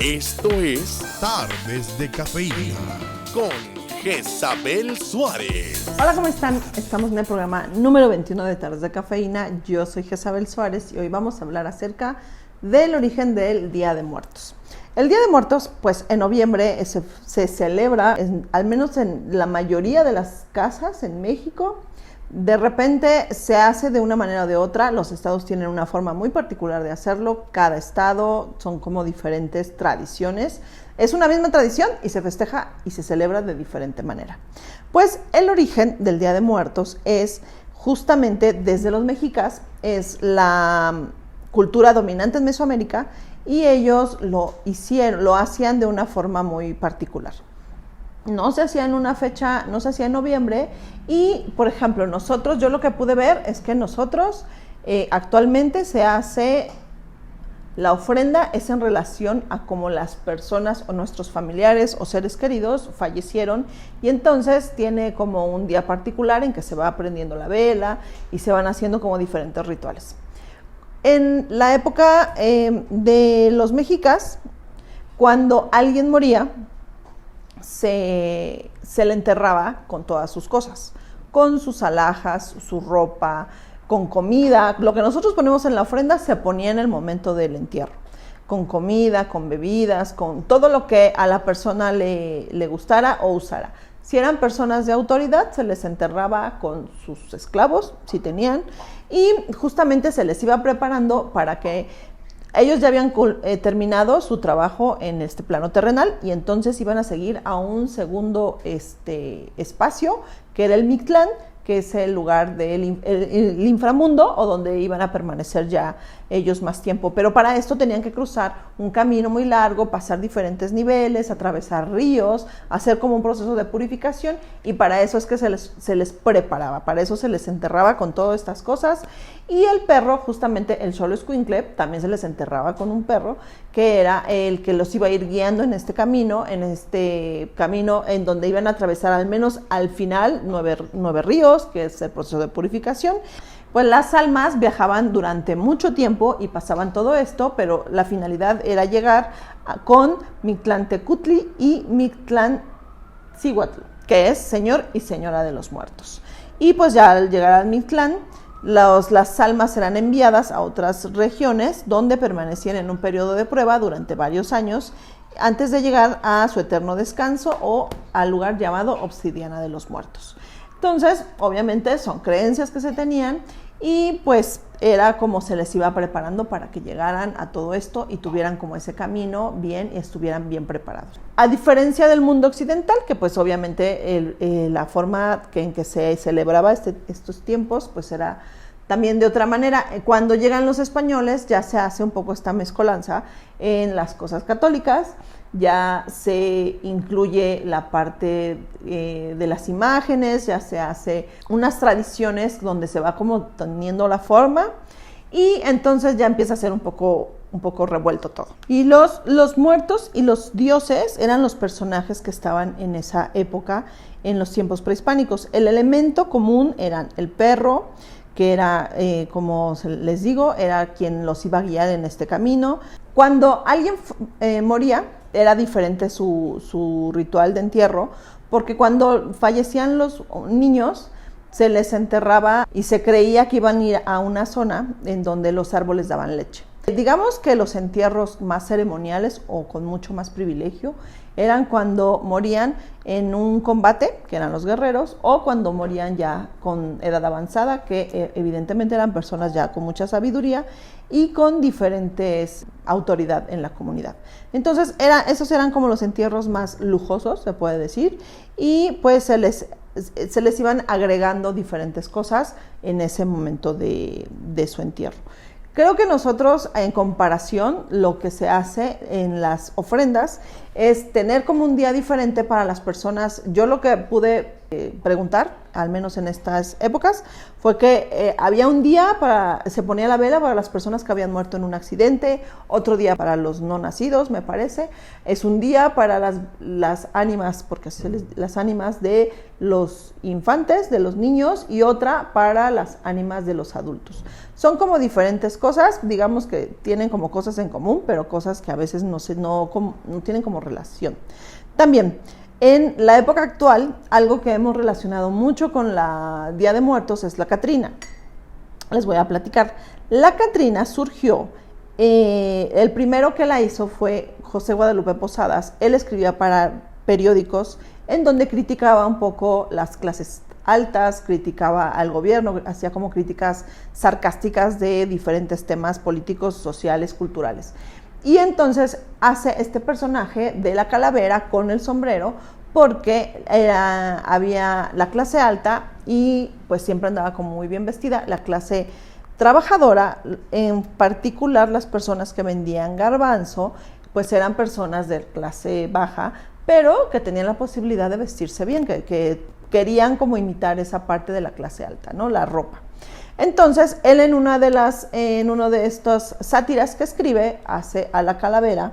Esto es Tardes de Cafeína con Jezabel Suárez. Hola, ¿cómo están? Estamos en el programa número 21 de Tardes de Cafeína. Yo soy Jezabel Suárez y hoy vamos a hablar acerca del origen del Día de Muertos. El Día de Muertos, pues en noviembre se celebra, al menos en la mayoría de las casas en México. De repente se hace de una manera o de otra. Los estados tienen una forma muy particular de hacerlo. Cada estado son como diferentes tradiciones. Es una misma tradición y se festeja y se celebra de diferente manera. Pues el origen del Día de Muertos es justamente desde los mexicas, es la cultura dominante en Mesoamérica y ellos lo hacían de una forma muy particular. No se hacía en una fecha, no se hacía en noviembre y, por ejemplo, yo lo que pude ver es que nosotros actualmente se hace, la ofrenda es en relación a cómo las personas o nuestros familiares o seres queridos fallecieron y entonces tiene como un día particular en que se va prendiendo la vela y se van haciendo como diferentes rituales. En la época de los mexicas, cuando alguien moría, se le enterraba con todas sus cosas, con sus alhajas, su ropa, con comida. Lo que nosotros ponemos en la ofrenda se ponía en el momento del entierro, con comida, con bebidas, con todo lo que a la persona le gustara o usara. Si eran personas de autoridad, se les enterraba con sus esclavos, si tenían, y justamente se les iba preparando para que ellos ya habían terminado su trabajo en este plano terrenal y entonces iban a seguir a un segundo espacio, que era el Mictlán, que es el lugar del el inframundo o donde iban a permanecer ya ellos más tiempo. Pero para esto tenían que cruzar un camino muy largo, pasar diferentes niveles, atravesar ríos, hacer como un proceso de purificación y para eso es que se les preparaba, para eso se les enterraba con todas estas cosas. Y el perro, justamente el Xoloitzcuintle, también se les enterraba con un perro que era el que los iba a ir guiando en este camino en donde iban a atravesar al menos al final 9 ríos, que es el proceso de purificación. Pues las almas viajaban durante mucho tiempo y pasaban todo esto, pero la finalidad era llegar con Mictlantecutli y Mictlancihuatl, que es Señor y Señora de los Muertos. Y pues ya al llegar al Mictlán, las almas eran enviadas a otras regiones donde permanecían en un periodo de prueba durante varios años antes de llegar a su eterno descanso o al lugar llamado Obsidiana de los Muertos. Entonces, obviamente son creencias que se tenían y pues era como se les iba preparando para que llegaran a todo esto y tuvieran como ese camino bien y estuvieran bien preparados. A diferencia del mundo occidental, que pues obviamente la forma en que se celebraba estos tiempos pues era también de otra manera. Cuando llegan los españoles ya se hace un poco esta mezcolanza en las cosas católicas, ya se incluye la parte de las imágenes, ya se hace unas tradiciones donde se va como teniendo la forma y entonces ya empieza a ser un poco revuelto todo. Y los muertos y los dioses eran los personajes que estaban en esa época, en los tiempos prehispánicos. El elemento común eran el perro, que era, como les digo, era quien los iba a guiar en este camino. Cuando alguien moría, era diferente su ritual de entierro, porque cuando fallecían los niños, se les enterraba y se creía que iban a ir a una zona en donde los árboles daban leche. Digamos que los entierros más ceremoniales o con mucho más privilegio eran cuando morían en un combate, que eran los guerreros, o cuando morían ya con edad avanzada, que evidentemente eran personas ya con mucha sabiduría y con diferentes autoridad en la comunidad. Entonces esos eran como los entierros más lujosos, se puede decir, y pues se les iban agregando diferentes cosas en ese momento de su entierro. Creo que nosotros, en comparación, lo que se hace en las ofrendas es tener como un día diferente para las personas. Yo lo que pude preguntar, al menos en estas épocas, fue que había un día se ponía la vela para las personas que habían muerto en un accidente, otro día para los no nacidos, me parece, es un día para las ánimas, porque las ánimas de los infantes, de los niños, y otra para las ánimas de los adultos. Son como diferentes cosas, digamos que tienen como cosas en común, pero cosas que a veces no tienen como relación. También, en la época actual, algo que hemos relacionado mucho con la Día de Muertos es la Catrina. Les voy a platicar. La Catrina surgió, el primero que la hizo fue José Guadalupe Posadas. Él escribía para periódicos en donde criticaba un poco las clases altas, criticaba al gobierno, hacía como críticas sarcásticas de diferentes temas políticos, sociales, culturales. Y entonces hace este personaje de la calavera con el sombrero porque había la clase alta y pues siempre andaba como muy bien vestida, la clase trabajadora, en particular las personas que vendían garbanzo, pues eran personas de clase baja, pero que tenían la posibilidad de vestirse bien, que querían como imitar esa parte de la clase alta, ¿no? La ropa. Entonces, él en uno de estas sátiras que escribe, hace a la calavera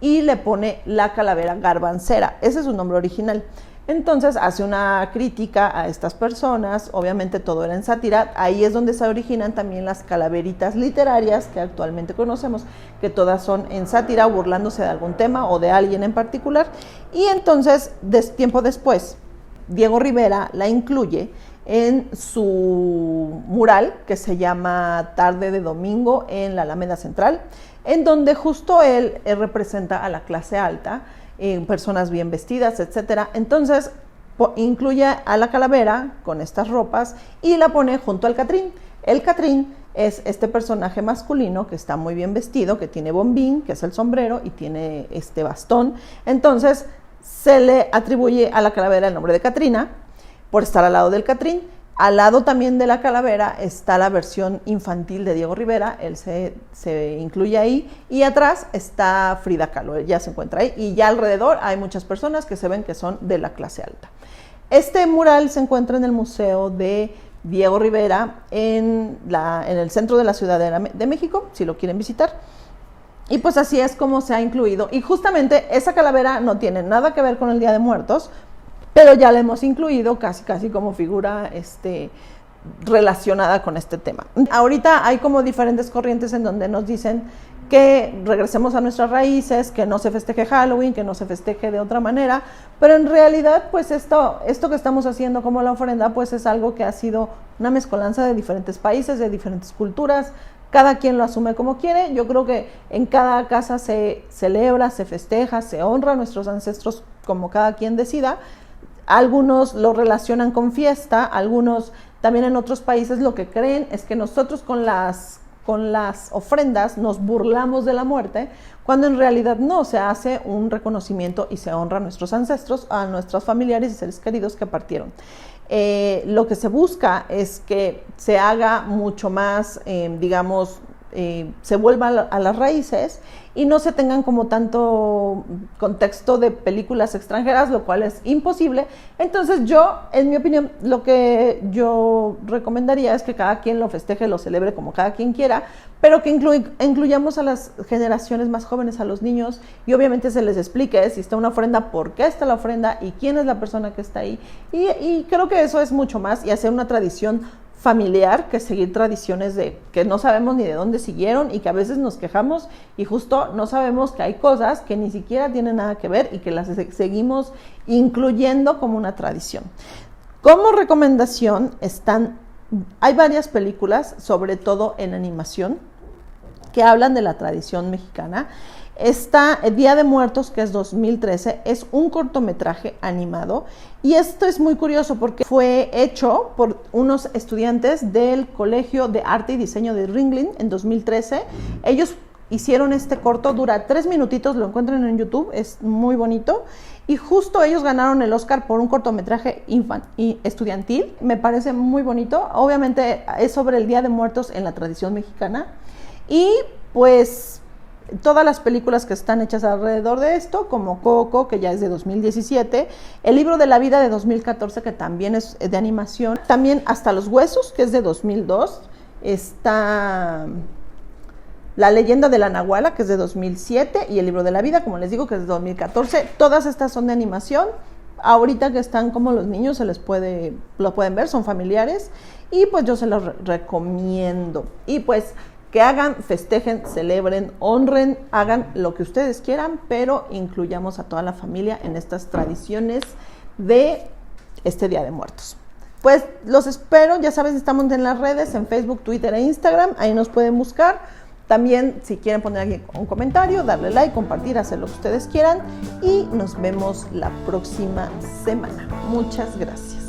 y le pone la calavera garbancera. Ese es su nombre original. Entonces, hace una crítica a estas personas, obviamente todo era en sátira. Ahí es donde se originan también las calaveritas literarias que actualmente conocemos, que todas son en sátira, burlándose de algún tema o de alguien en particular. Y entonces, tiempo después, Diego Rivera la incluye en su mural que se llama Tarde de Domingo en la Alameda Central, en donde justo él representa a la clase alta, personas bien vestidas, etcétera. Entonces incluye a la calavera con estas ropas y la pone junto al Catrín. El Catrín es este personaje masculino que está muy bien vestido, que tiene bombín, que es el sombrero, y tiene este bastón. Entonces se le atribuye a la calavera el nombre de Catrina por estar al lado del Catrín. Al lado también de la calavera está la versión infantil de Diego Rivera, él se incluye ahí, y atrás está Frida Kahlo, ya se encuentra ahí, y ya alrededor hay muchas personas que se ven que son de la clase alta. Este mural se encuentra en el Museo de Diego Rivera en el centro de la Ciudad de México, si lo quieren visitar. Y pues así es como se ha incluido, y justamente esa calavera no tiene nada que ver con el Día de Muertos, pero ya la hemos incluido casi como figura relacionada con este tema. Ahorita hay como diferentes corrientes en donde nos dicen que regresemos a nuestras raíces, que no se festeje Halloween, que no se festeje de otra manera, pero en realidad pues esto que estamos haciendo como la ofrenda pues es algo que ha sido una mezcolanza de diferentes países, de diferentes culturas. Cada quien lo asume como quiere. Yo creo que en cada casa se celebra, se festeja, se honra a nuestros ancestros como cada quien decida. Algunos lo relacionan con fiesta, algunos también en otros países lo que creen es que nosotros con las ofrendas nos burlamos de la muerte, cuando en realidad no, se hace un reconocimiento y se honra a nuestros ancestros, a nuestros familiares y seres queridos que partieron. Lo que se busca es que se haga mucho más, se vuelva a las raíces y no se tengan como tanto contexto de películas extranjeras, lo cual es imposible. Entonces yo, en mi opinión, lo que yo recomendaría es que cada quien lo festeje, lo celebre como cada quien quiera, pero que incluyamos a las generaciones más jóvenes, a los niños, y obviamente se les explique si está una ofrenda, por qué está la ofrenda y quién es la persona que está ahí. Y creo que eso es mucho más, y hacer una tradición familiar que seguir tradiciones que no sabemos ni de dónde siguieron y que a veces nos quejamos y justo no sabemos que hay cosas que ni siquiera tienen nada que ver y que las seguimos incluyendo como una tradición. Como recomendación hay varias películas, sobre todo en animación, que hablan de la tradición mexicana. Está El Día de Muertos, que es 2013, es un cortometraje animado, y esto es muy curioso porque fue hecho por unos estudiantes del Colegio de Arte y Diseño de Ringling en 2013. Ellos hicieron este corto, dura 3 minutitos, lo encuentran en YouTube, es muy bonito, y justo ellos ganaron el Oscar por un cortometraje estudiantil. Me parece muy bonito. Obviamente es sobre el Día de Muertos en la tradición mexicana, y pues todas las películas que están hechas alrededor de esto, como Coco, que ya es de 2017, El libro de la vida de 2014, que también es de animación, también Hasta los huesos, que es de 2002, está La leyenda de la Nahuala, que es de 2007, y El libro de la vida, como les digo, que es de 2014. Todas estas son de animación. Ahorita que están como los niños, lo pueden ver, son familiares, y pues yo se los recomiendo. Y pues que hagan, festejen, celebren, honren, hagan lo que ustedes quieran, pero incluyamos a toda la familia en estas tradiciones de este Día de Muertos. Pues los espero, ya sabes, estamos en las redes, en Facebook, Twitter e Instagram, ahí nos pueden buscar. También, si quieren poner aquí un comentario, darle like, compartir, hacer lo que ustedes quieran, y nos vemos la próxima semana. Muchas gracias.